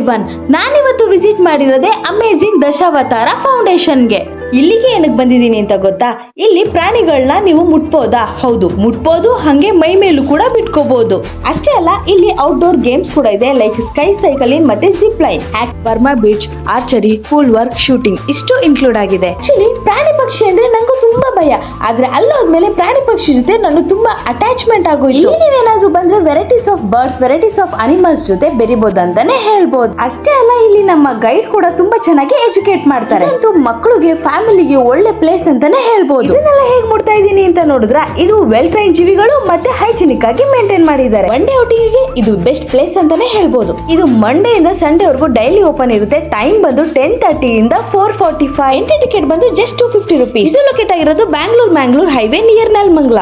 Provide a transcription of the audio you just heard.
Everyone, ನಾನಿವತ್ತು visit ಮಾಡಿರೋದೇ amazing Dashavatara ಫೌಂಡೇಶನ್ಗೆ. ಇಲ್ಲಿಗೆ ಏನಕ್ಕೆ ಬಂದಿದ್ದೀನಿ ಅಂತ ಗೊತ್ತಾ? ಇಲ್ಲಿ ಪ್ರಾಣಿಗಳನ್ನ ನೀವು ಮುಟ್ಬೋದಾ? ಹೌದು, ಮುಟ್ಬೋದು. ಹಂಗೆ ಮೈ ಮೇಲೂ ಕೂಡ ಬಿಟ್ಕೋಬಹುದು. ಅಷ್ಟೇ ಅಲ್ಲ, ಇಲ್ಲಿ ಔಟ್ಡೋರ್ ಗೇಮ್ಸ್ ಕೂಡ ಇದೆ, ಲೈಕ್ ಸ್ಕೈ ಸೈಕಲಿಂಗ್ ಮತ್ತೆ zip line, Burma beach, archery, pool work, shooting ಇಷ್ಟು ಇನ್ಕ್ಲೂಡ್ ಆಗಿದೆ. ಆಕ್ಚುಲಿ ಪ್ರಾಣಿ ಪಕ್ಷಿ ಅಂದ್ರೆ ನಂಗೂ ತುಂಬಾ ಭಯ, ಆದ್ರೆ ಅಲ್ಲೋದ್ಮೇಲೆ ಪ್ರಾಣಿ ಪಕ್ಷಿ ಜೊತೆ ನಾನು ತುಂಬಾ ಅಟ್ಯಾಚ್ಮೆಂಟ್ ಆಗೋಯ್ತು. ಇಲ್ಲಿ ನೀವೇನಾದ್ರೂ ಬಂದ್ರೆ varieties of birds, varieties of animals ಜೊತೆ ಬೆರಿಬಹುದು ಅಂತಾನೆ ಹೇಳ್ಬೋದು. ಅಷ್ಟೇ ಅಲ್ಲ, ಇಲ್ಲಿ ನಮ್ಮ ಗೈಡ್ ಕೂಡ ತುಂಬಾ ಚೆನ್ನಾಗಿ ಎಜುಕೇಟ್ ಮಾಡ್ತಾರೆ. ಮಕ್ಕಳಿಗೆ, ಫ್ಯಾಮಿಲಿಗೆ ಒಳ್ಳೆ ಪ್ಲೇಸ್ ಅಂತಾನೆ ಹೇಳ್ಬೋದು. ಇದನ್ನೆಲ್ಲ ಹೇಗ್ ಮಾಡ್ತಾ ಇದೀನಿ ಅಂತ ನೋಡಿದ್ರ, ಇದು ವೆಲ್ ಟ್ರೈನ್ ಜೀವಿಗಳು ಮತ್ತೆ ಹೈಜಿನಿಕ್ ಆಗಿ ಮೇಂಟೈನ್ ಮಾಡಿದ್ದಾರೆ. ಒನ್ ಡೇ ಔಟಿಂಗ್ ಗೆ ಇದು ಬೆಸ್ಟ್ ಪ್ಲೇಸ್ ಅಂತಾನೆ ಹೇಳ್ಬೋದು. ಇದು ಮಂಡೇ ಇಂದ ಸಂಡೇ ವರೆಗೂ ಡೈಲಿ ಓಪನ್ ಇರುತ್ತೆ. ಟೈಮ್ ಬಂದು 10:30 ಇಂದ 4:45. ಎಂಟ್ರಿ ಟಿಕೆಟ್ ಬಂದು ಜಸ್ಟ್ 250 rupees. ಇದು ಲೊಕೇಟ್ ಆಗಿರೋದು ಬ್ಯಾಂಗ್ಳೂರ್ ಹೈವೇ ನಿಯರ್ ನೆಲಮಂಗಲ.